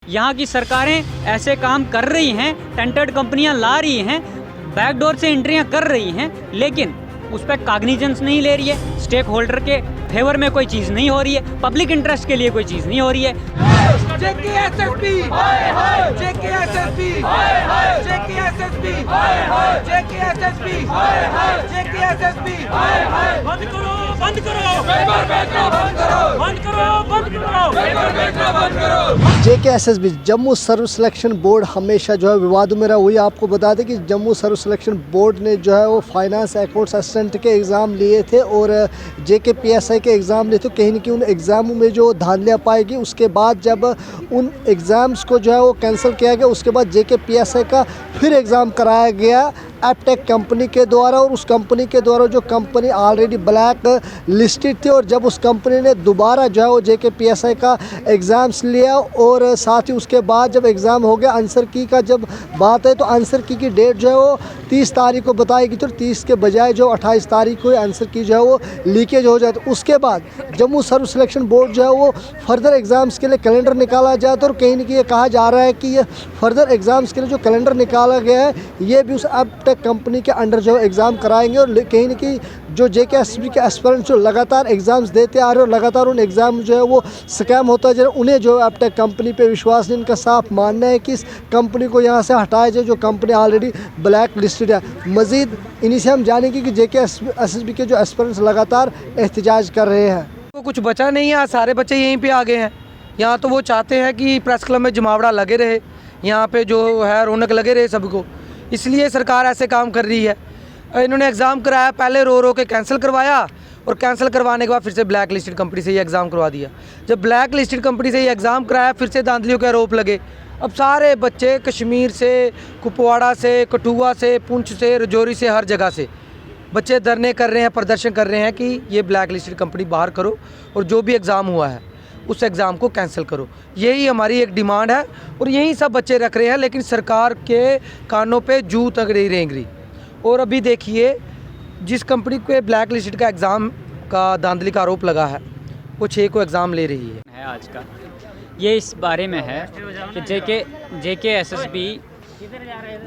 यहाँ की सरकारें ऐसे काम कर रही हैं, टेंटेड कंपनियां ला रही हैं, बैकडोर से एंट्रियां कर रही हैं, लेकिन उस पर कॉग्निजेंस नहीं ले रही है। स्टेक होल्डर के फेवर में कोई चीज़ नहीं हो रही है, पब्लिक इंटरेस्ट के लिए कोई चीज़ नहीं हो रही है। JKSSB JKSSB JKSSB JKSSB JKSSB बंद करो बंद करो पेपर बेचना बंद करो बंद करो बंद करो पेपर बेचना बंद करो। JKSSB जम्मू सर्व सिलेक्शन बोर्ड हमेशा जो है विवादों में रहा। वही आपको बता दें कि जम्मू सर्व सिलेक्शन बोर्ड ने जो है वो फाइनेंस अकाउंट्स असिस्टेंट के एग्ज़ाम लिए थे और JKPSI के एग्ज़ाम लिए थे। कहीं ना कहीं उन एग्ज़ामों में जो धांधलियाँ पाई गई, उसके बाद जब उन एग्ज़ाम्स को जो है वो कैंसिल किया गया, उसके बाद JKPSI का फिर एग्ज़ाम कराया गया एपटेक कंपनी के द्वारा। और उस कंपनी के द्वारा जो कंपनी ऑलरेडी ब्लैक लिस्टेड थी, और जब उस कंपनी ने दोबारा जो है वो JKPSI का एग्ज़ाम्स लिया और साथ ही उसके बाद जब एग्ज़ाम हो गया, आंसर की का जब बात है तो आंसर की डेट जो है वो 30 तारीख को बताई गई, तो 30 के बजाय जो 28 तारीख को आंसर की जो है वो लीकेज हो जाए। तो उसके बाद जम्मू सर्व सिलेक्शन बोर्ड जो है वो फर्दर एग्ज़ाम्स के लिए कैलेंडर निकाला जाता है। और कहीं ना कहीं ये कहा जा रहा है कि ये फर्दर एग्ज़ाम्स के लिए जो कैलेंडर निकाला गया है, ये भी उस एपटेक कंपनी के अंडर जो एग्ज़ाम कराएंगे। और कहीं ना कहीं जो JKSSB के एस्पिरेंट्स जो लगातार एग्ज़ाम्स देते आ रहे हैं और लगातार उन एग्ज़ाम जो है वो स्कैम होता है, जो उन्हें जो एपटेक कंपनी पे विश्वास नहीं, इनका साफ मानना है कि इस कंपनी को यहाँ से हटाया जाए जो कंपनी ऑलरेडी ब्लैक लिस्टेड है। मज़ीद इन्हीं से हम जानेंगे कि JKSSB के जो एस्पिरेंट्स लगातार एहतजाज कर रहे हैं। तो कुछ बचा नहीं है, सारे बच्चे यहीं पे आ गए हैं। यहाँ तो वो चाहते हैं कि प्रेस क्लब में जमावड़ा लगे रहे, यहाँ पे जो है रौनक लगे रहे सबको, इसलिए सरकार ऐसे काम कर रही है। इन्होंने एग्ज़ाम कराया, पहले रो रो के कैंसिल करवाया और कैंसिल करवाने के बाद फिर से ब्लैक लिस्टेड कंपनी से ये एग्ज़ाम करवा दिया। जब ब्लैक लिस्टेड कंपनी से ये एग्ज़ाम कराया, फिर से धांधलियों के आरोप लगे। अब सारे बच्चे कश्मीर से, कुपवाड़ा से, कठुआ से, पुंछ से, रजौरी से, हर जगह से बच्चे धरने कर रहे हैं, प्रदर्शन कर रहे हैं कि ये ब्लैक लिस्टेड कंपनी बाहर करो और जो भी एग्ज़ाम हुआ है उस एग्ज़ाम को कैंसिल करो। यही हमारी एक डिमांड है और यही सब बच्चे रख रहे हैं, लेकिन सरकार के कानों पे जू तक नहीं रेंग रही। और अभी देखिए, जिस कंपनी पे ब्लैक लिस्टेड का एग्ज़ाम का धांधली का आरोप लगा है, वो 6 को एग्ज़ाम ले रही है। आज का ये इस बारे में है कि JKSSB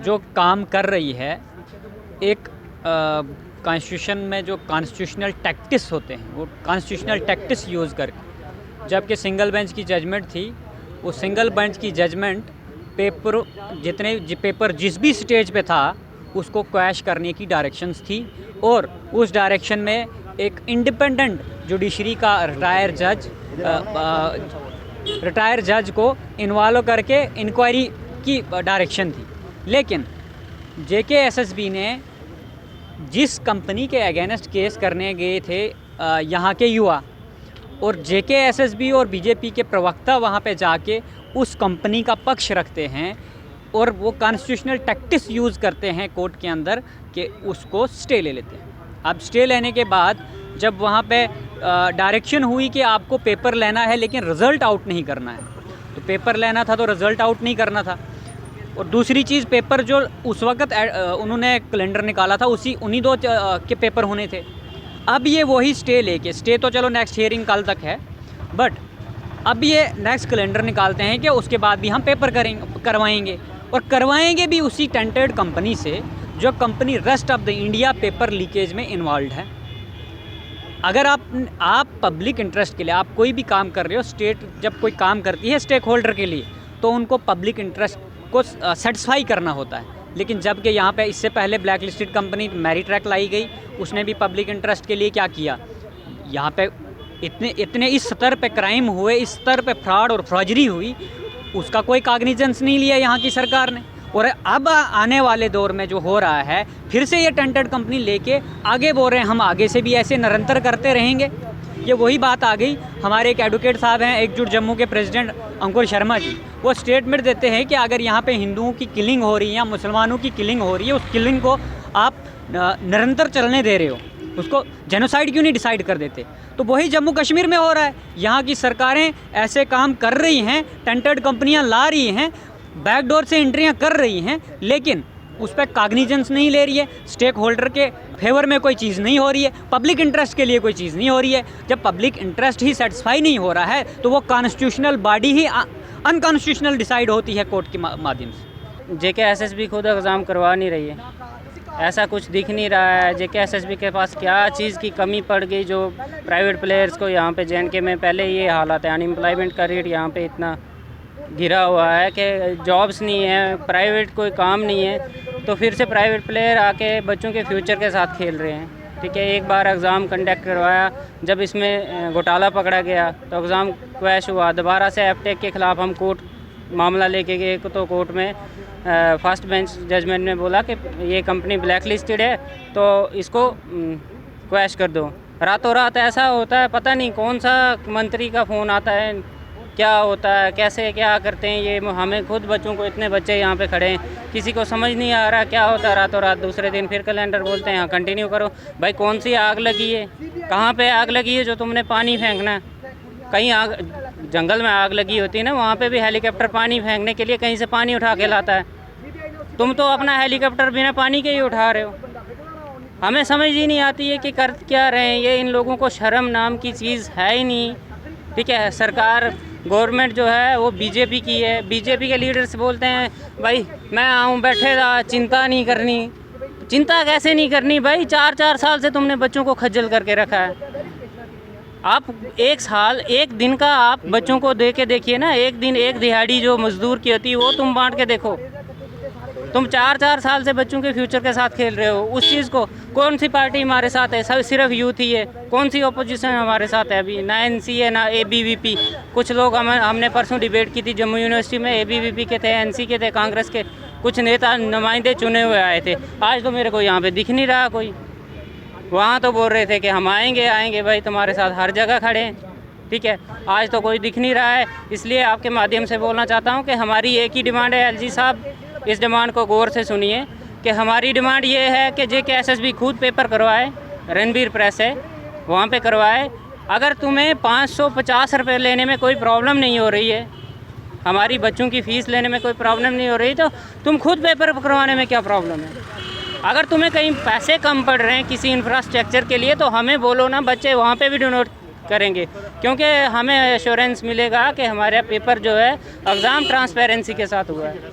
जो काम कर रही है, एक कॉन्स्टिट्यूशन में जो कॉन्स्टिट्यूशनल टैक्टिस होते हैं, वो कॉन्स्टिट्यूशनल टैक्टिस यूज़ करके, जबकि सिंगल बेंच की जजमेंट थी, वो सिंगल बेंच की जजमेंट पेपर जिस भी स्टेज पे था उसको क्वैश करने की डायरेक्शंस थी। और उस डायरेक्शन में एक इंडिपेंडेंट जुडिशरी का रिटायर जज को इन्वॉल्व करके इंक्वायरी की डायरेक्शन थी। लेकिन JKSSB ने जिस कंपनी के अगेंस्ट केस करने गए थे यहाँ के युवा, और JKSSB और BJP के प्रवक्ता वहाँ पे जाके उस कंपनी का पक्ष रखते हैं और वो कॉन्स्टिट्यूशनल टैक्टिस यूज़ करते हैं कोर्ट के अंदर कि उसको स्टे ले लेते हैं। अब स्टे लेने के बाद जब वहाँ पे डायरेक्शन हुई कि आपको पेपर लेना है लेकिन रिज़ल्ट आउट नहीं करना है, तो पेपर लेना था तो रिज़ल्ट आउट नहीं करना था। और दूसरी चीज़, पेपर जो उस वक़्त उन्होंने कैलेंडर निकाला था उन्हीं 2 के पेपर होने थे। अब ये वही स्टे लेके, स्टे तो चलो नेक्स्ट हियरिंग कल तक है, बट अब ये नेक्स्ट कैलेंडर निकालते हैं कि उसके बाद भी हम पेपर करवाएंगे, और करवाएंगे भी उसी टेंटेड कंपनी से जो company rest of the India paper leakage में इन्वॉल्व है। अगर आप पब्लिक इंटरेस्ट के लिए आप कोई भी काम कर रहे हो, स्टेट जब कोई काम करती है स्टेक होल्डर के लिए, तो उनको पब्लिक इंटरेस्ट को सेटिस्फाई करना होता है। लेकिन जबकि यहाँ पे इससे पहले ब्लैक लिस्टेड कंपनी मैरीट्रैक लाई गई, उसने भी पब्लिक इंटरेस्ट के लिए क्या किया, यहाँ पे इतने इस स्तर पे क्राइम हुए, इस स्तर पे फ्रॉड और फ्रॉजरी हुई, उसका कोई कॉग्निजेंस नहीं लिया यहाँ की सरकार ने। और अब आने वाले दौर में जो हो रहा है, फिर से ये टेंटेड कंपनी लेके आगे बोल रहे हैं हम आगे से भी ऐसे निरंतर करते रहेंगे। ये वही बात आ गई। हमारे एक एडवोकेट साहब हैं, एकजुट जम्मू के प्रेसिडेंट अंकुर शर्मा जी, वो स्टेटमेंट देते हैं कि अगर यहाँ पे हिंदुओं की किलिंग हो रही है या मुसलमानों की किलिंग हो रही है, उस किलिंग को आप निरंतर चलने दे रहे हो, उसको जेनोसाइड क्यों नहीं डिसाइड कर देते। तो वही जम्मू कश्मीर में हो रहा है। यहाँ की सरकारें ऐसे काम कर रही हैं, टेंटेड कंपनियाँ ला रही हैं, बैकडोर से एंट्रियाँ कर रही हैं, लेकिन उस पर कॉग्निजेंस नहीं ले रही है। स्टेक होल्डर के फेवर में कोई चीज़ नहीं हो रही है, पब्लिक इंटरेस्ट के लिए कोई चीज़ नहीं हो रही है। जब पब्लिक इंटरेस्ट ही सेटिस्फाई नहीं हो रहा है तो वो कॉन्स्टिट्यूशनल बॉडी ही अनकॉन्स्टिट्यूशनल डिसाइड होती है कोर्ट के माध्यम से। JKSSB खुद एग्ज़ाम करवा नहीं रही है, ऐसा कुछ दिख नहीं रहा है। JKSSB के पास क्या चीज़ की कमी पड़ गई जो प्राइवेट प्लेयर्स को यहाँ पे JNK में पहले ये हालात है, अनएम्प्लॉयमेंट का रेट यहाँ पे इतना गिरा हुआ है कि जॉब्स नहीं है, प्राइवेट कोई काम नहीं है, तो फिर से प्राइवेट प्लेयर आके बच्चों के फ्यूचर के साथ खेल रहे हैं। ठीक है, एक बार एग्ज़ाम कंडक्ट करवाया, जब इसमें घोटाला पकड़ा गया तो एग्ज़ाम क्रैश हुआ। दोबारा से एफटेक के ख़िलाफ़ हम कोर्ट मामला लेके गए तो कोर्ट में फर्स्ट बेंच जजमेंट ने बोला कि ये कंपनी ब्लैक लिस्टेड है तो इसको क्रैश कर दो। रातों रात ऐसा होता है, पता नहीं कौन सा मंत्री का फ़ोन आता है, क्या होता है, कैसे क्या करते हैं ये। हमें खुद बच्चों को, इतने बच्चे यहाँ पे खड़े हैं, किसी को समझ नहीं आ रहा क्या होता है। रातों रात दूसरे दिन फिर कैलेंडर बोलते हैं हाँ कंटिन्यू करो। भाई कौन सी आग लगी है, कहाँ पे आग लगी है जो तुमने पानी फेंकना है? कहीं आग, जंगल में आग लगी होती है ना, वहाँ पे भी हेलीकॉप्टर पानी फेंकने के लिए कहीं से पानी उठा के लाता है। तुम तो अपना हेलीकॉप्टर बिना पानी के ही उठा रहे हो। हमें समझ ही नहीं आती है कि कर क्या रहे हैं ये। इन लोगों को शर्म नाम की चीज़ है ही नहीं। ठीक है, सरकार गवर्नमेंट जो है वो बीजेपी की है। बीजेपी के लीडर्स बोलते हैं भाई मैं आऊँ बैठे रहा, चिंता नहीं करनी। चिंता कैसे नहीं करनी भाई? 4-4 साल से तुमने बच्चों को खज्जल करके रखा है। आप एक साल, एक दिन का आप बच्चों को दे के देखिए ना, एक दिन एक दिहाड़ी जो मजदूर की होती है वो तुम बांट के देखो। तुम 4-4 साल से बच्चों के फ्यूचर के साथ खेल रहे हो। उस चीज़ को कौन सी पार्टी हमारे साथ है? सब सिर्फ यूथ ही है। कौन सी ओपोजिशन हमारे साथ है अभी? ना NC है ना ABVP। कुछ लोग हमने परसों डिबेट की थी जम्मू यूनिवर्सिटी में, ABVP के थे, NC के थे, कांग्रेस के कुछ नेता नुमाइंदे चुने हुए आए थे। आज तो मेरे को यहाँ पे दिख नहीं रहा कोई। वहाँ तो बोल रहे थे कि हम आएंगे भाई तुम्हारे साथ हर जगह खड़े हैं। ठीक है, आज तो कोई दिख नहीं रहा है। इसलिए आपके माध्यम से बोलना चाहता हूँ कि हमारी एक ही डिमांड है। LG साहब, इस डिमांड को गौर से सुनिए कि हमारी डिमांड ये है कि JKSSB खुद पेपर करवाए, रणबीर प्रेस है वहाँ पे करवाए। अगर तुम्हें 550 रुपये लेने में कोई प्रॉब्लम नहीं हो रही है, हमारी बच्चों की फ़ीस लेने में कोई प्रॉब्लम नहीं हो रही, तो तुम खुद पेपर करवाने में क्या प्रॉब्लम है? अगर तुम्हें कहीं पैसे कम पड़ रहे हैं किसी इंफ्रास्ट्रक्चर के लिए तो हमें बोलो ना, बच्चे वहाँ पे भी डोनेट करेंगे, क्योंकि हमें एश्योरेंस मिलेगा कि हमारा पेपर जो है एग्ज़ाम ट्रांसपेरेंसी के साथ हुआ है।